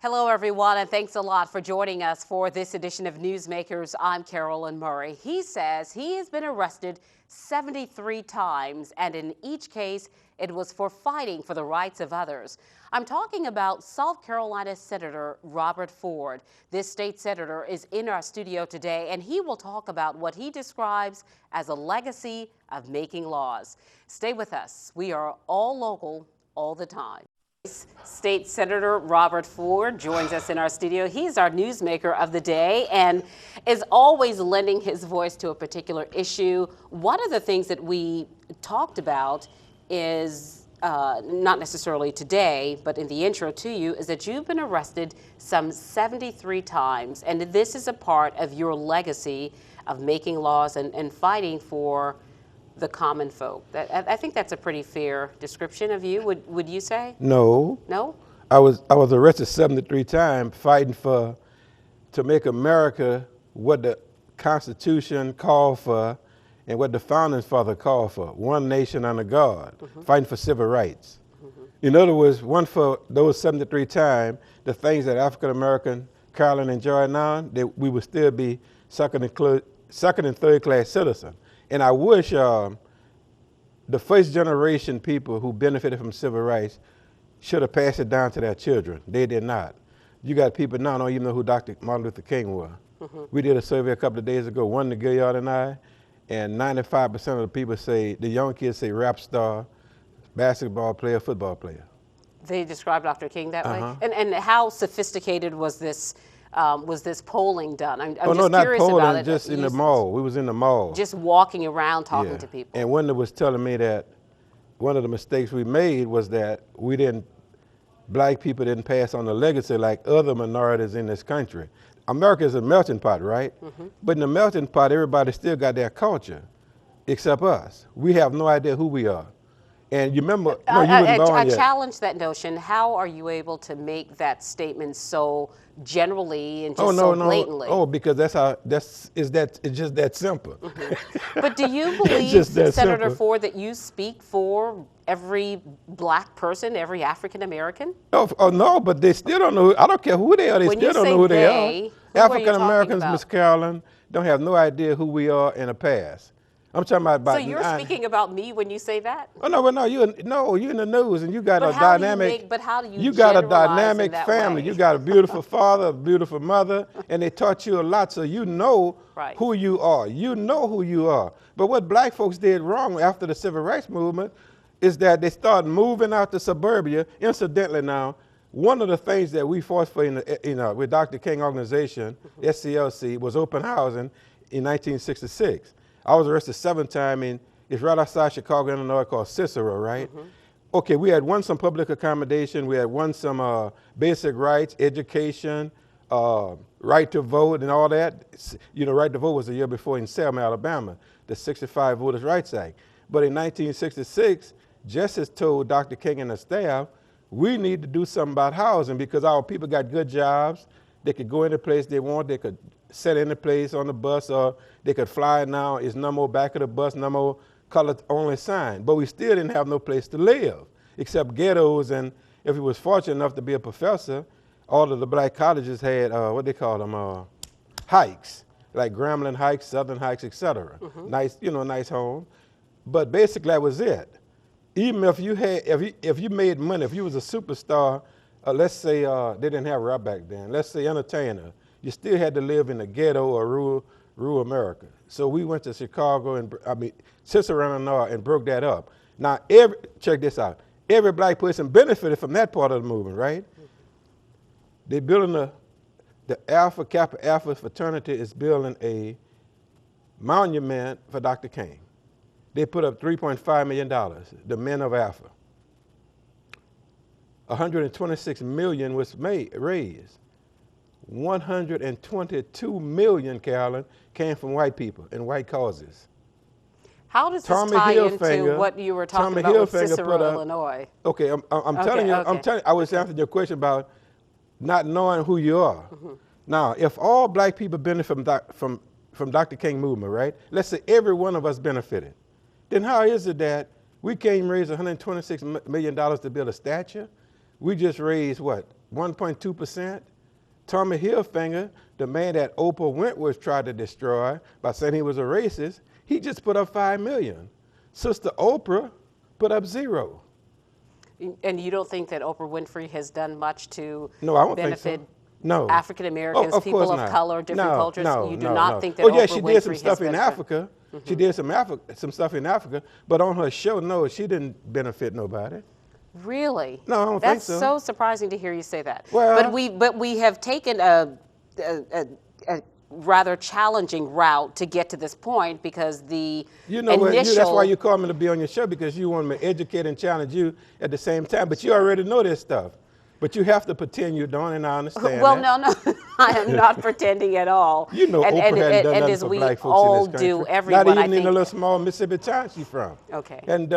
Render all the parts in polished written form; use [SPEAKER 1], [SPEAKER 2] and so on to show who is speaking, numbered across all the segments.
[SPEAKER 1] Hello, everyone, and thanks a lot for joining us for this edition of Newsmakers. I'm Carolyn Murray. He says he has been arrested 73 times, and in each case, it was for fighting for the rights of others. I'm talking about South Carolina Senator Robert Ford. This state senator is in our studio today, and he will talk about what he describes as a legacy of making laws. Stay with us. We are all local, all the time. State Senator Robert Ford joins us in our studio. He's our newsmaker of the day and is always lending his voice to a particular issue. One of the things that we talked about is, not necessarily today, but in the intro to you, is that you've been arrested some 73 times, and this is a part of your legacy of making laws and fighting for the common folk. I think that's a pretty fair description of you. Would you say?
[SPEAKER 2] No.
[SPEAKER 1] No?
[SPEAKER 2] I was arrested 73 times fighting to make America what the Constitution called for and what the Founding Father called for, one nation under God, fighting for civil rights. In other words, one for those 73 times, the things that African American Carolyn enjoy now, that we would still be second and third class citizens. And I wish the first generation people who benefited from civil rights should have passed it down to their children. They did not. You got people now don't even know who Dr. Martin Luther King was. We did a survey a couple of days ago, one to Gilliard and I, and 95% of the people say, the young kids say rap star, basketball player, football player.
[SPEAKER 1] They describe Dr. King that way? And how sophisticated was this polling done? I'm just
[SPEAKER 2] not
[SPEAKER 1] curious
[SPEAKER 2] polling,
[SPEAKER 1] about it.
[SPEAKER 2] just in the mall. We was in the mall.
[SPEAKER 1] Just walking around talking to people.
[SPEAKER 2] And Wanda was telling me that one of the mistakes we made was that black people didn't pass on the legacy like other minorities in this country. America is a melting pot, right? But in the melting pot, everybody still got their culture, except us. We have no idea who we are. And you remember, no, you weren't born yet.
[SPEAKER 1] I challenge that notion. How are you able to make that statement so generally and just so blatantly?
[SPEAKER 2] Oh, because it's just that simple.
[SPEAKER 1] But do you believe, Senator Ford, that you speak for every black person, every African American?
[SPEAKER 2] Oh, no, but they still don't know. I don't care who they are. They still don't know who they are. African Americans, Miss Carolyn, don't have no idea who we are in the past. I'm talking about.
[SPEAKER 1] So you're speaking about me when you say that?
[SPEAKER 2] Oh no, you're in the news, and you got a dynamic.
[SPEAKER 1] But how do you?
[SPEAKER 2] You got a dynamic family. You got a beautiful father, a beautiful mother, and they taught you a lot, so you know who you are. You know who you are. But what black folks did wrong after the civil rights movement is that they started moving out to suburbia. Incidentally, now one of the things that we fought for with Dr. King organization, SCLC, was open housing in 1966. I was arrested 7 times it's right outside Chicago, Illinois, called Cicero, right? Okay, we had won some public accommodation, we had won some basic rights, education, right to vote and all that. You know, right to vote was the year before in Selma, Alabama, the 65 Voters' Rights Act. But in 1966, Justice told Dr. King and the staff, we need to do something about housing because our people got good jobs. They could go any place they want. They could sit in a place on the bus, or they could fly now. It's no more back of the bus, no more color-only sign. But we still didn't have no place to live, except ghettos. And if you was fortunate enough to be a professor, all of the black colleges had, what they call them, hikes, like Grambling hikes, Southern hikes, etc. Nice, nice home. But basically that was it. Even if you made money, if you was a superstar, let's say they didn't have rap back then, let's say entertainer, you still had to live in the ghetto or rural America. So we went to Chicago Cicero, Illinois, and broke that up. Now, check this out. Every black person benefited from that part of the movement, right? They're building the Alpha Kappa Alpha fraternity is building a monument for Dr. King. They put up $3.5 million, the men of Alpha. $126 million was raised. 122 million, Carolyn, came from white people and white causes.
[SPEAKER 1] How does this tie into what you were talking about with Cicero, Illinois?
[SPEAKER 2] Okay, I'm telling you, I was answering your question about not knowing who you are. Now, if all black people benefit from Dr. King movement, right? Let's say every one of us benefited. Then how is it that we can't raise $126 million to build a statue? We just raised what? 1.2%. Tommy Hilfiger, the man that Oprah Wentworth tried to destroy by saying he was a racist, he just put up $5 million. Sister Oprah put up 0.
[SPEAKER 1] And you don't think that Oprah Winfrey has done much to
[SPEAKER 2] No, I don't
[SPEAKER 1] benefit
[SPEAKER 2] think so. No.
[SPEAKER 1] African Americans, people of color, different cultures? You do not think that
[SPEAKER 2] Oprah
[SPEAKER 1] Winfrey
[SPEAKER 2] she did some stuff
[SPEAKER 1] has
[SPEAKER 2] in Africa. She did some stuff in Africa, but on her show, no, she didn't benefit nobody.
[SPEAKER 1] Really?
[SPEAKER 2] No, I don't
[SPEAKER 1] That's
[SPEAKER 2] think so.
[SPEAKER 1] so surprising to hear you say that.
[SPEAKER 2] Well,
[SPEAKER 1] but we have taken a rather challenging route to get to this point because the
[SPEAKER 2] that's why you call me to be on your show, because you want me to educate and challenge you at the same time. But you already know this stuff. But you have to pretend you don't, and I understand
[SPEAKER 1] Well,
[SPEAKER 2] that.
[SPEAKER 1] no, I am not pretending at all.
[SPEAKER 2] You know, Oprah hadn't done nothing for black folks in this country.
[SPEAKER 1] Everyone,
[SPEAKER 2] not even in the little small Mississippi town she's from.
[SPEAKER 1] Okay.
[SPEAKER 2] And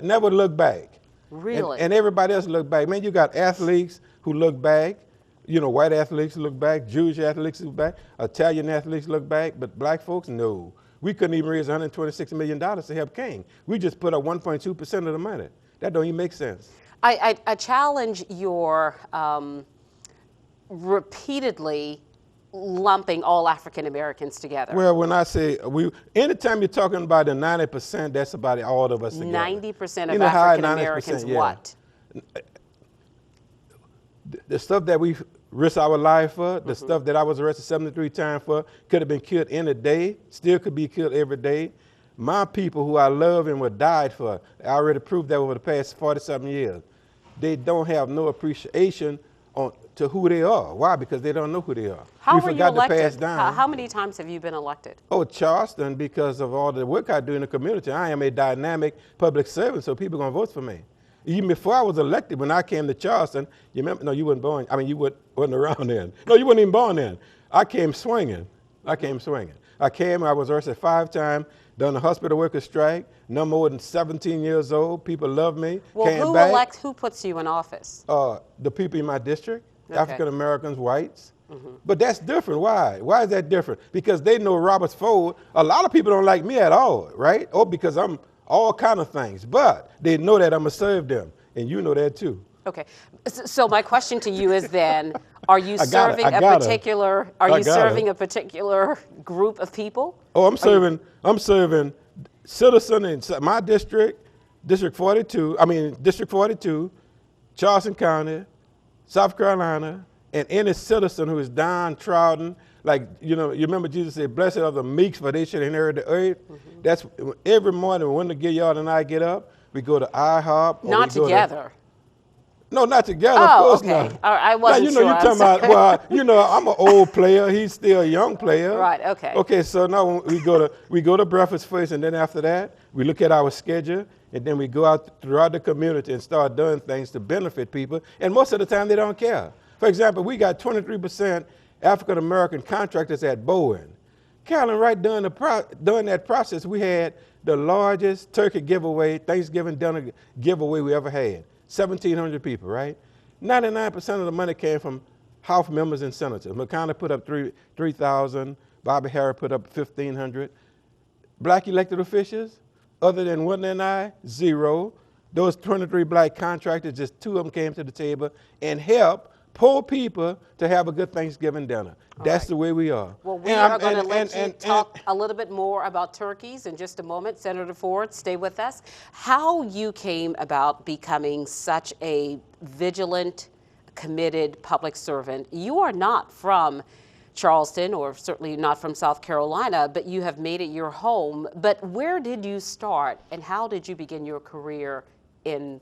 [SPEAKER 2] never look back.
[SPEAKER 1] Really?
[SPEAKER 2] And everybody else look back. Man, you got athletes who look back. You know, white athletes look back, Jewish athletes look back, Italian athletes look back, but black folks, no. We couldn't even raise $126 million to help King. We just put up 1.2% of the money. That don't even make sense.
[SPEAKER 1] I challenge your repeatedly lumping all African Americans together.
[SPEAKER 2] Well, when I say anytime you're talking about the 90%, that's about all of us together.
[SPEAKER 1] 90% of African Americans, yeah. What?
[SPEAKER 2] The stuff that we risk our life for, the stuff that I was arrested 73 times for, could have been killed in a day, still could be killed every day. My people who I love and would died for, I already proved that over the past 40-something years. They don't have no appreciation to who they are. Why? Because they don't know who they are.
[SPEAKER 1] How were you elected? How many times have you been elected?
[SPEAKER 2] Oh, Charleston, because of all the work I do in the community. I am a dynamic public servant, so people are going to vote for me. Even before I was elected, when I came to Charleston, you remember, no, you weren't born. I mean, you wasn't around then. No, you weren't even born then. I came swinging. I was arrested 5 times, done a hospital worker strike, no more than 17 years old. People love me.
[SPEAKER 1] Well, who puts you in office?
[SPEAKER 2] The people in my district, okay. African Americans, whites. But that's different. Why? Why is that different? Because they know Roberts Ford. A lot of people don't like me at all, right? Or because I'm all kind of things, but they know that I'm gonna serve them, and you know that too.
[SPEAKER 1] Okay, so my question to you is then, are you serving a particular group of people?
[SPEAKER 2] Oh, I'm serving citizens in my district, District 42, Charleston County, South Carolina, and any citizen who is downtrodden. Like, you remember Jesus said, blessed are the meek, for they should inherit the earth. That's every morning when the Gilliard and I get up, we go to IHOP.
[SPEAKER 1] Not together.
[SPEAKER 2] No, not together. Of course
[SPEAKER 1] okay.
[SPEAKER 2] not.
[SPEAKER 1] I wasn't sure.
[SPEAKER 2] You're talking about, well, I'm an old player. He's still a young player.
[SPEAKER 1] Right, okay.
[SPEAKER 2] Okay, so now we go to breakfast first, and then after that, we look at our schedule, and then we go out throughout the community and start doing things to benefit people. And most of the time, they don't care. For example, we got 23% African-American contractors at Bowen. Carolyn, right during that process, we had the largest turkey giveaway, Thanksgiving dinner giveaway we ever had. 1,700 people, right? 99% of the money came from House members and senators. McConnell put up 3,000. Bobby Harris put up 1,500. Black elected officials, other than Whitney and I, 0. Those 23 black contractors, just 2 of them came to the table and helped poor people to have a good Thanksgiving dinner. That's the way we are.
[SPEAKER 1] Well, we are going to let you talk a little bit more about turkeys in just a moment. Senator Ford, stay with us. How you came about becoming such a vigilant, committed public servant. You are not from Charleston, or certainly not from South Carolina, but you have made it your home. But where did you start, and how did you begin your career in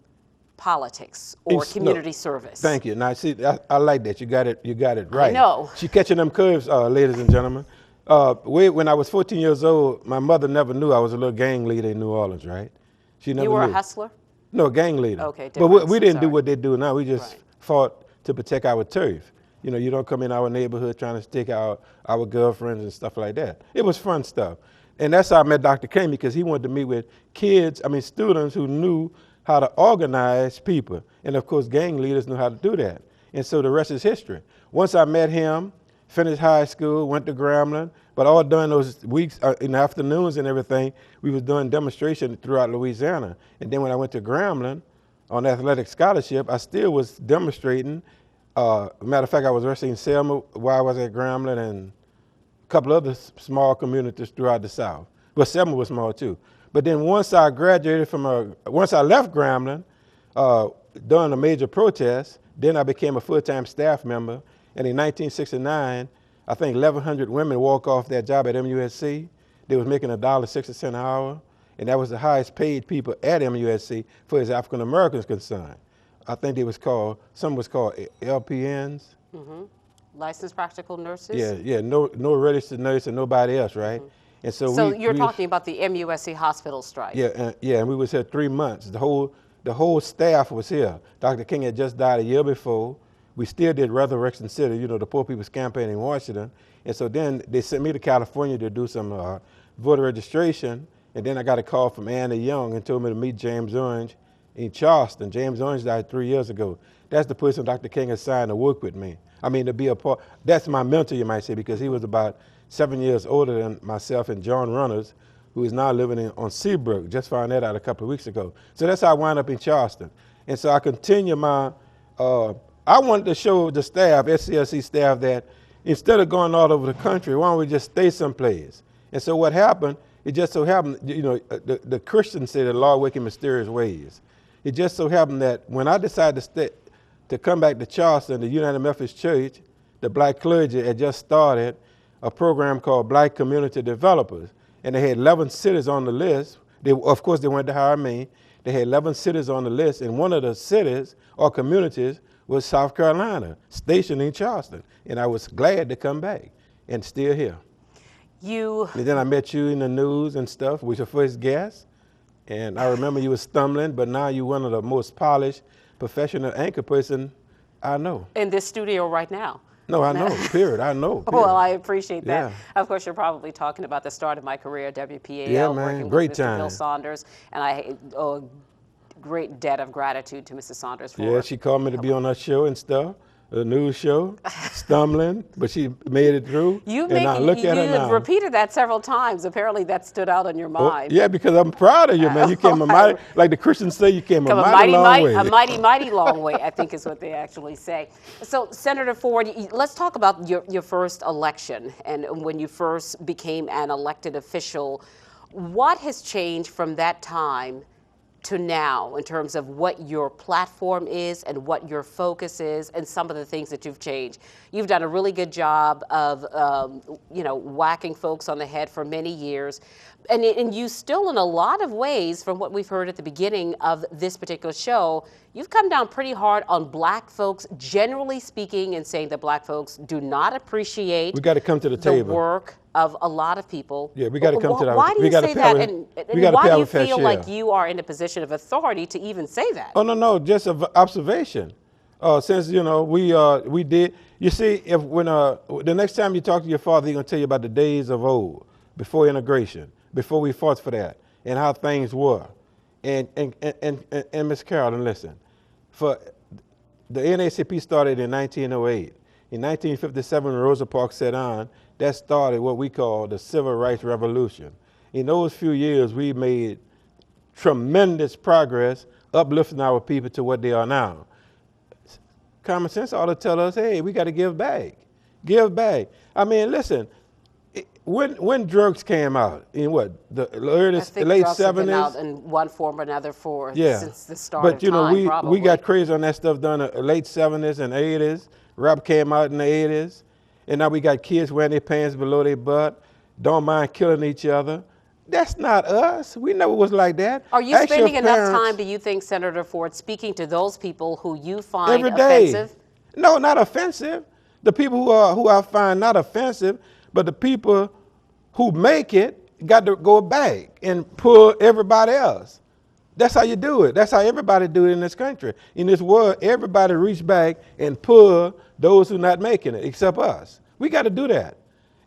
[SPEAKER 1] politics or community service?
[SPEAKER 2] Thank you. Now, see, I like that. You got it right.
[SPEAKER 1] I know.
[SPEAKER 2] She's catching them curves, ladies and gentlemen. When I was 14 years old, my mother never knew I was a little gang leader in New Orleans, right? She never knew.
[SPEAKER 1] You were a hustler?
[SPEAKER 2] No, gang leader.
[SPEAKER 1] Okay,
[SPEAKER 2] but we didn't do what they do now. We just fought to protect our turf. You don't come in our neighborhood trying to stick our girlfriends and stuff like that. It was fun stuff. And that's how I met Dr. King, because he wanted to meet with students who knew how to organize people. And of course, gang leaders knew how to do that. And so the rest is history. Once I met him, finished high school, went to Grambling, but all during those weeks, in the afternoons and everything, we was doing demonstrations throughout Louisiana. And then when I went to Grambling on athletic scholarship, I still was demonstrating Matter of fact, I was arrested in Selma while I was at Grambling and a couple other small communities throughout the South. But Selma was small too. But then once I graduated once I left Grambling, during a major protest, then I became a full-time staff member. And in 1969, I think 1,100 women walked off that job at MUSC. They was making $1.60 an hour. And that was the highest paid people at MUSC for as African Americans concerned. I think some was called LPNs.
[SPEAKER 1] Mm-hmm. Licensed practical nurses?
[SPEAKER 2] Yeah, no registered nurse and nobody else, right? Mm-hmm. And
[SPEAKER 1] so you're talking about the MUSC hospital strike?
[SPEAKER 2] Yeah, and we was here 3 months. The whole staff was here. Dr. King had just died a year before. We still did Resurrection City, you know, the Poor People's Campaign in Washington. And so then they sent me to California to do some voter registration. And then I got a call from Anna Young and told me to meet James Orange in Charleston. James Orange died 3 years ago. That's the person Dr. King assigned to work with me. I mean, to be a part. That's my mentor, you might say, because he was about 7 years older than myself and John Runners, who is now living on Seabrook. Just found that out a couple of weeks ago. So that's how I wound up in Charleston. And so I continue I wanted to show the staff, SCLC staff, that instead of going all over the country, why don't we just stay someplace? And so what happened, it just so happened, you know, the Christians say the Lord works in mysterious ways. It just so happened that when I decided to come back to Charleston, the United Methodist Church, the black clergy had just started a program called Black Community Developers. And they had 11 cities on the list. Of course, they wanted to hire me. They had 11 cities on the list, and one of the cities or communities was South Carolina, stationed in Charleston. And I was glad to come back and still here. And then I met you in the news and stuff, was your first guest. And I remember you were stumbling, but now you're one of the most polished professional anchor person I know.
[SPEAKER 1] In this studio right now.
[SPEAKER 2] No, I know, period, I know. Period.
[SPEAKER 1] Well, I appreciate that.
[SPEAKER 2] Yeah.
[SPEAKER 1] Of course, you're probably talking about the start of my career at WPAL,
[SPEAKER 2] yeah, man.
[SPEAKER 1] working
[SPEAKER 2] Great
[SPEAKER 1] with Mr.
[SPEAKER 2] time.
[SPEAKER 1] Bill Saunders, and I owe a great debt of gratitude to Mrs. Saunders for
[SPEAKER 2] Yeah, she called me to be on her show and stuff, a news show, stumbling, but she made it through.
[SPEAKER 1] You repeated that several times. Apparently, that stood out in your mind.
[SPEAKER 2] Yeah, because I'm proud of you, man. You came a mighty, like the Christians say, you came a mighty long way.
[SPEAKER 1] A mighty, mighty long way, I think is what they actually say. So, Senator Ford, let's talk about your first election and when you first became an elected official. What has changed from that time to now in terms of what your platform is and what your focus is and some of the things that you've changed? You've done a really good job of, whacking folks on the head for many years. And you still, in a lot of ways, from what we've heard at the beginning of this particular show, you've come down pretty hard on black folks, generally speaking, and saying that black folks do not appreciate
[SPEAKER 2] we got to come to the table.
[SPEAKER 1] Work of a lot of people.
[SPEAKER 2] Yeah, we got to come to that.
[SPEAKER 1] Why do you say that? And why do you feel like you are in a position of authority to even say that?
[SPEAKER 2] Oh, no, just an observation. Since, we did, you see, when the next time you talk to your father, he's going to tell you about the days of old, before integration, before we fought for that, and how things were. And Ms. Carolyn, listen, for the NAACP started in 1908. In 1957, when Rosa Parks sat on, that started what we call the Civil Rights Revolution. In those few years, we made tremendous progress uplifting our people to what they are now. Common sense ought to tell us, hey, we got to give back. Give back. I mean, listen, when drugs came out, in what, the late 70s? Have been
[SPEAKER 1] out in one form or another since the start of
[SPEAKER 2] time,
[SPEAKER 1] probably.
[SPEAKER 2] We got crazy on that stuff done in the late 70s and 80s. Rap came out in the 80s. And now we got kids wearing their pants below their butt, don't mind killing each other. That's not us. We never was like that.
[SPEAKER 1] Are you spending enough time, do you think, Senator Ford, speaking to those people who you find offensive?
[SPEAKER 2] No, not offensive. The people who I find not offensive, but the people who make it got to go back and pull everybody else. That's how you do it. That's how everybody do it in this country. In this world, everybody reach back and pull those who not making it, except us. We got to do that.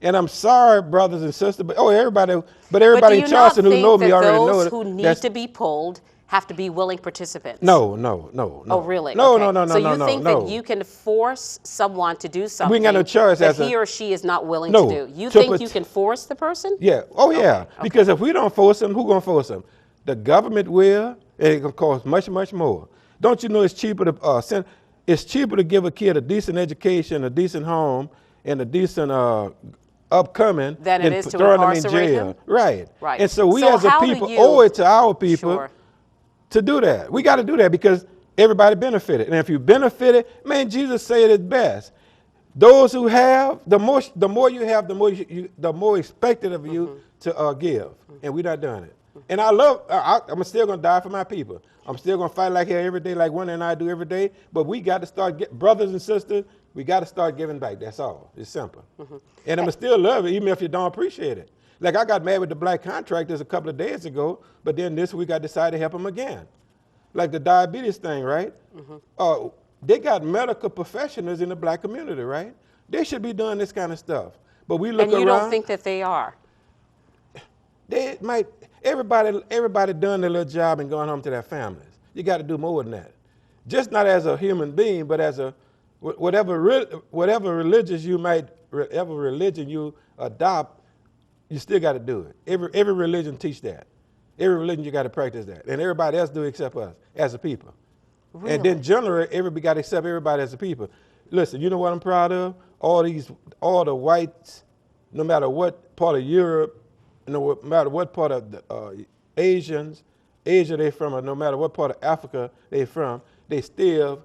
[SPEAKER 2] And I'm sorry, brothers and sisters, but everybody in Charleston who know me already know
[SPEAKER 1] that. Those who need to be pulled have to be willing participants?
[SPEAKER 2] No. Oh,
[SPEAKER 1] really?
[SPEAKER 2] No.
[SPEAKER 1] So you think that you can force someone to do something
[SPEAKER 2] we ain't got no choice
[SPEAKER 1] that he or she is not willing to do? You think you can force the person?
[SPEAKER 2] Yeah. Oh, yeah. Okay. Because if we don't force them, who going to force them? The government will, and it going to cost much, much more. Don't you know it's cheaper to send? It's cheaper to give a kid a decent education, a decent home, and a decent upcoming
[SPEAKER 1] than it is to
[SPEAKER 2] throwing them in
[SPEAKER 1] incarcerate
[SPEAKER 2] jail.
[SPEAKER 1] him?
[SPEAKER 2] Right.
[SPEAKER 1] Right.
[SPEAKER 2] And so we
[SPEAKER 1] So
[SPEAKER 2] as a
[SPEAKER 1] how do
[SPEAKER 2] people
[SPEAKER 1] you-
[SPEAKER 2] owe it to our people
[SPEAKER 1] Sure.
[SPEAKER 2] to do that. We got to do that because everybody benefited. And if you benefited, man, Jesus said it best. Those who have, the more you have, the more expected of you to give. And we're not doing it. And I'm still going to die for my people. I'm still going to fight like hell every day, like Wanda and I do every day. But we got to start, brothers and sisters, we got to start giving back. That's all. It's simple. And I'm going to still love it, even if you don't appreciate it. Like I got mad with the black contractors a couple of days ago, but then this week I decided to help them again. Like the diabetes thing, right? They got medical professionals in the black community, right? They should be doing this kind of stuff. But we look around.
[SPEAKER 1] And you don't think that they are?
[SPEAKER 2] They might. Everybody doing their little job and going home to their families. You got to do more than that. Just not as a human being, but as a whatever religion you adopt, you still got to do it. Every religion teach that. Every religion you got to practice that, and everybody else do except us as a people. Really? And then generally, everybody got to accept everybody as a people. Listen, you know what I'm proud of? All the whites, no matter what part of Europe, no matter what part of the Asia they from, or no matter what part of Africa they from, they still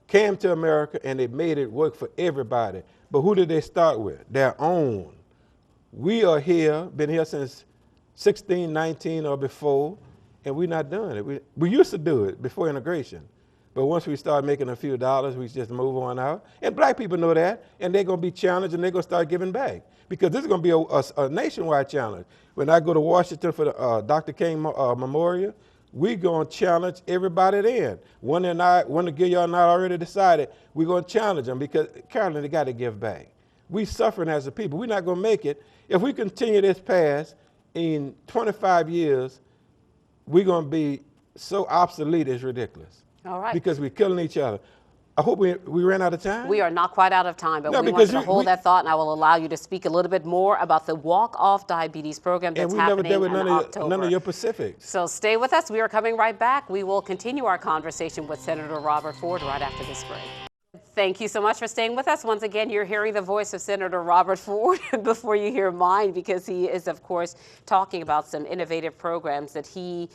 [SPEAKER 2] came to America and they made it work for everybody. But who did they start with? Their own. We are here, been here since 16, 19 or before, and we're not doing it. We used to do it before integration. But once we start making a few dollars, we just move on out. And black people know that, and they're going to be challenged, and they're going to start giving back. Because this is going to be a nationwide challenge. When I go to Washington for the Dr. King Memorial, we're going to challenge everybody then. One of Gilliard and I already decided we're going to challenge them because, Carolyn, they got to give back. We suffering as a people. We're not going to make it. If we continue this path, in 25 years, we're going to be so obsolete, it's ridiculous.
[SPEAKER 1] All right.
[SPEAKER 2] Because we're killing each other. I hope we ran out of time.
[SPEAKER 1] We are not quite out of time, but we want you to hold that thought, and I will allow you to speak a little bit more about the Walk-Off Diabetes program that's happening in October.
[SPEAKER 2] None of your Pacifics.
[SPEAKER 1] So stay with us. We are coming right back. We will continue our conversation with Senator Robert Ford right after this break. Thank you so much for staying with us. Once again, you're hearing the voice of Senator Robert Ford before you hear mine, because he is, of course, talking about some innovative programs that he,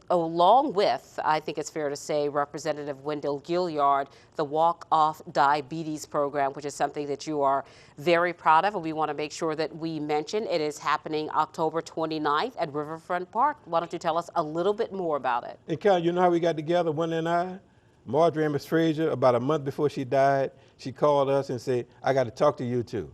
[SPEAKER 1] along with, I think it's fair to say, Representative Wendell Gilliard, the Walk-Off Diabetes program, which is something that you are very proud of, and we want to make sure that we mention. It is happening October 29th at Riverfront Park. Why don't you tell us a little bit more about it?
[SPEAKER 2] And Cal, you know how we got together, Wendell and I? Marjorie Amos Frazier, about a month before she died, she called us and said, I got to talk to you too.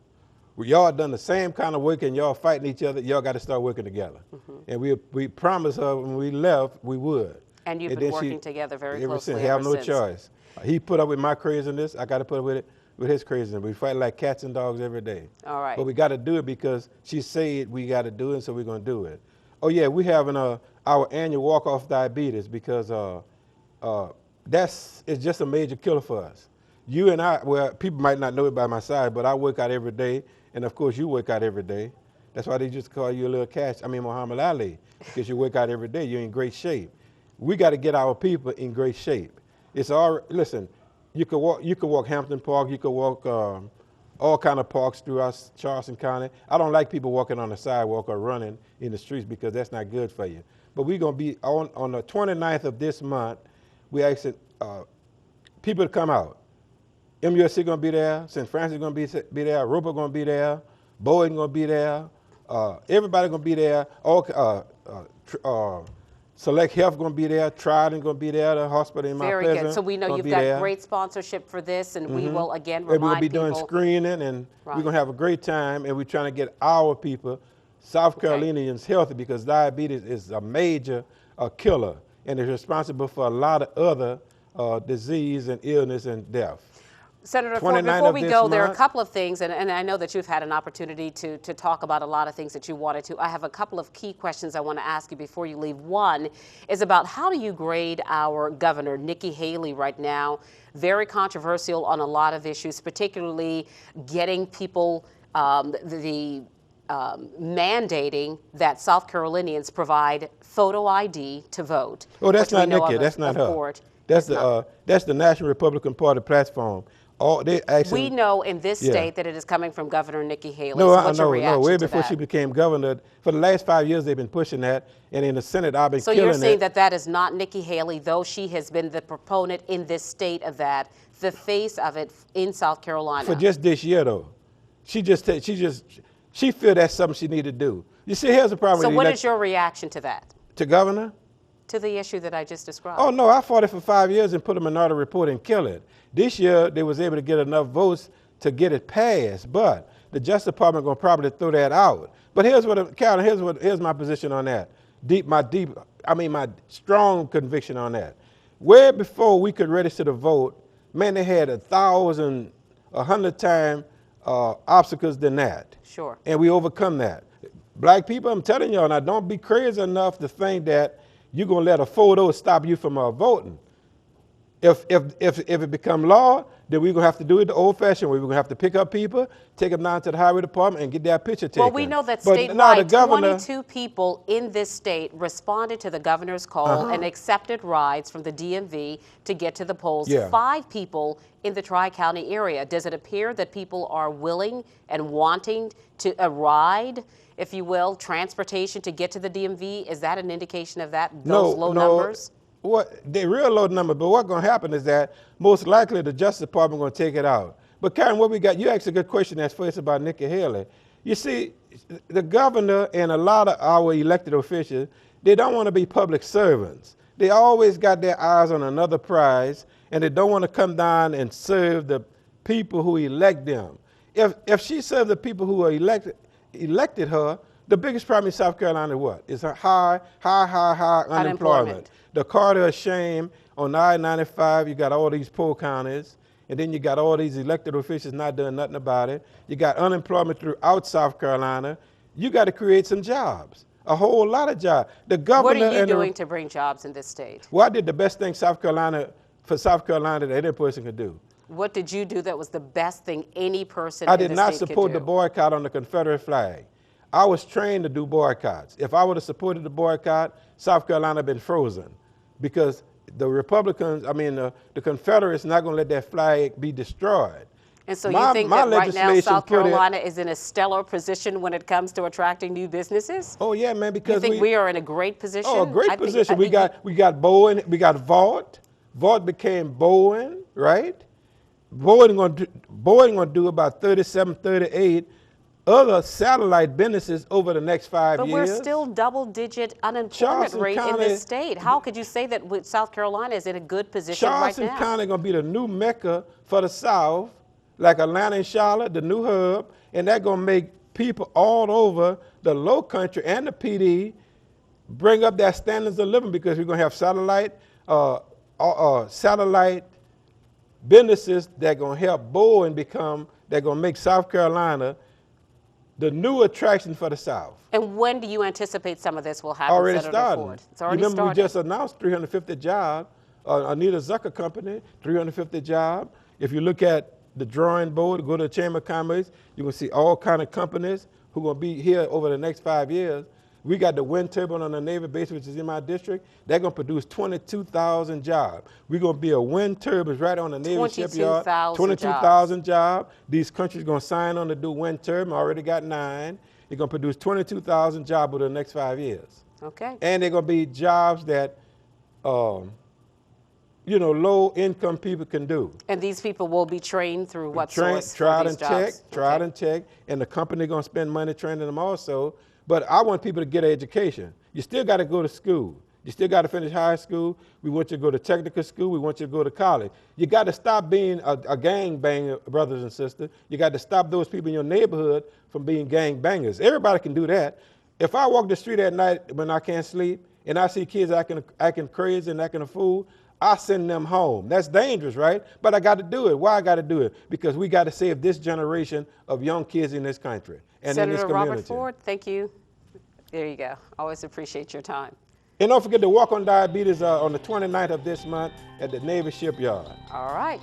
[SPEAKER 2] Y'all done the same kind of work and y'all fighting each other, y'all got to start working together. And we promised her when we left, we would.
[SPEAKER 1] And you've been working together very closely
[SPEAKER 2] ever since. Have no choice. He put up with my craziness, I got to put up with his craziness. We fight like cats and dogs every day.
[SPEAKER 1] All right.
[SPEAKER 2] But we got to do it because she said we got to do it, so we're going to do it. Oh yeah, we having our annual walk-off diabetes because it's just a major killer for us. You and I, well, people might not know it by my side, but I work out every day, and of course you work out every day. That's why they just call you a little Muhammad Ali, because you work out every day, you're in great shape. We got to get our people in great shape. Listen, you could walk Hampton Park, you could walk all kind of parks throughout Charleston County. I don't like people walking on the sidewalk or running in the streets because that's not good for you. But we're going to be on the 29th of this month. We asked people to come out. MUSC going to be there. St. Francis going to be there. Roper going to be there. Boeing going to be there. Everybody going to be there. Select Health going to be there. Trident going to be there. The hospital in Mount Pleasant.
[SPEAKER 1] Very good. So we know you've got great sponsorship for this, and we will again remind people.
[SPEAKER 2] We're going to be doing screening, and we're going to have a great time, and we're trying to get our people, South Carolinians, healthy, because diabetes is a major killer, and it's responsible for a lot of other disease and illness and death.
[SPEAKER 1] Senator Ford, before we go, there are a couple of things, and I know that you've had an opportunity to talk about a lot of things that you wanted to. I have a couple of key questions I want to ask you before you leave. One is about how do you grade our governor, Nikki Haley, right now? Very controversial on a lot of issues, particularly getting people the mandating that South Carolinians provide photo ID to vote.
[SPEAKER 2] Oh, that's not Nikki. That's not her. That's the National Republican Party platform.
[SPEAKER 1] We know in this state that it is coming from Governor Nikki Haley.
[SPEAKER 2] No,
[SPEAKER 1] so what's your reaction
[SPEAKER 2] way
[SPEAKER 1] to
[SPEAKER 2] before
[SPEAKER 1] that?
[SPEAKER 2] she became governor. For the last 5 years, they've been pushing that, and in the Senate, I've been killing it.
[SPEAKER 1] So you're saying that that is not Nikki Haley, though she has been the proponent in this state of that, the face of it in South Carolina.
[SPEAKER 2] For just this year, though, she feel that's something she need to do. You see, here's the problem.
[SPEAKER 1] So what is your reaction to that?
[SPEAKER 2] To governor?
[SPEAKER 1] To the issue that I just described.
[SPEAKER 2] Oh, no, I fought it for 5 years and put a minority report and kill it. This year, they was able to get enough votes to get it passed, but the Justice Department going to probably throw that out. But Carolyn, here's my position on that. My strong conviction on that. Way before we could register to vote, man, they had 1,000, 100 times obstacles than that.
[SPEAKER 1] Sure.
[SPEAKER 2] And we overcome that. Black people, I'm telling y'all, now don't be crazy enough to think that you're going to let a photo stop you from voting. If it become law, then we're going to have to do it the old-fashioned way. We're going to have to pick up people, take them down to the highway department, and get their picture taken.
[SPEAKER 1] Well, we know that statewide, 22 people in this state responded to the governor's call and accepted rides from the DMV to get to the polls. 5 people in the Tri-County area. Does it appear that people are willing and wanting to ride, if you will, transportation to get to the DMV? Is that an indication of those low numbers?
[SPEAKER 2] The real low number, but what's going to happen is that most likely the Justice Department going to take it out. But Karen, what we got, you asked a good question that's first about Nikki Haley. You see, the governor and a lot of our elected officials, they don't want to be public servants. They always got their eyes on another prize, and they don't want to come down and serve the people who elect them. If she served the people who are elected her, the biggest problem in South Carolina is her high unemployment. The Carter of shame on I-95, you got all these poor counties, and then you got all these elected officials not doing nothing about it. You got unemployment throughout South Carolina. You got to create some jobs, a whole lot of jobs. The governor.
[SPEAKER 1] What are you doing to bring jobs in this state?
[SPEAKER 2] Well, I did the best thing for South Carolina that any person could do.
[SPEAKER 1] What did you do that was the best thing any person
[SPEAKER 2] I
[SPEAKER 1] in
[SPEAKER 2] did
[SPEAKER 1] this
[SPEAKER 2] not
[SPEAKER 1] state
[SPEAKER 2] support
[SPEAKER 1] could do?
[SPEAKER 2] the boycott on the Confederate flag. I was trained to do boycotts. If I would have supported the boycott, South Carolina had been frozen, because the Republicans, the Confederates, not going to let that flag be destroyed.
[SPEAKER 1] And so you think that right now South Carolina is in a stellar position when it comes to attracting new businesses?
[SPEAKER 2] Oh yeah, man, because
[SPEAKER 1] you think we are in a great position?
[SPEAKER 2] Oh, a great position. We got Bowen, we got Vaught. Vaught became Bowen, right? Bowen going to do about 37, 38 other satellite businesses over the next 5 years.
[SPEAKER 1] But we're still double-digit unemployment rate in this state. How could you say that South Carolina is in a good position right now?
[SPEAKER 2] Charleston County going to be the new mecca for the South, like Atlanta and Charlotte, the new hub, and that's going to make people all over the low country and the PD bring up their standards of living, because we're going to have satellite businesses that are going to help Bowen they're going to make South Carolina the new attraction for the South.
[SPEAKER 1] And when do you anticipate some of this will happen?
[SPEAKER 2] Already started.
[SPEAKER 1] It's already
[SPEAKER 2] Remember,
[SPEAKER 1] started.
[SPEAKER 2] we just announced 350 jobs. Anita Zucker Company, 350 jobs. If you look at the drawing board, go to the Chamber of Commerce, you will see all kind of companies who are going to be here over the next 5 years. We got the wind turbine on the Navy base, which is in my district. They're going to produce 22,000 jobs. We're going to be a wind turbine right on the Navy shipyard. 22,000 jobs. These countries are going to sign on to do wind turbine. Already got 9. They're going to produce 22,000 jobs over the next 5 years.
[SPEAKER 1] Okay.
[SPEAKER 2] And they're going to be jobs that, low-income people can do.
[SPEAKER 1] And these people will be trained through what source?
[SPEAKER 2] Tried and checked, and the company going to spend money training them also. But I want people to get an education. You still got to go to school. You still got to finish high school. We want you to go to technical school. We want you to go to college. You got to stop being a gang banger, brothers and sisters. You got to stop those people in your neighborhood from being gang bangers. Everybody can do that. If I walk the street at night when I can't sleep and I see kids acting crazy and acting a fool, I send them home. That's dangerous, right? But I got to do it. Why I got to do it? Because we got to save this generation of young kids in this country and in this community.
[SPEAKER 1] Robert Ford, thank you. There you go. Always appreciate your time.
[SPEAKER 2] And don't forget to walk on diabetes on the 29th of this month at the Navy Shipyard.
[SPEAKER 1] All right.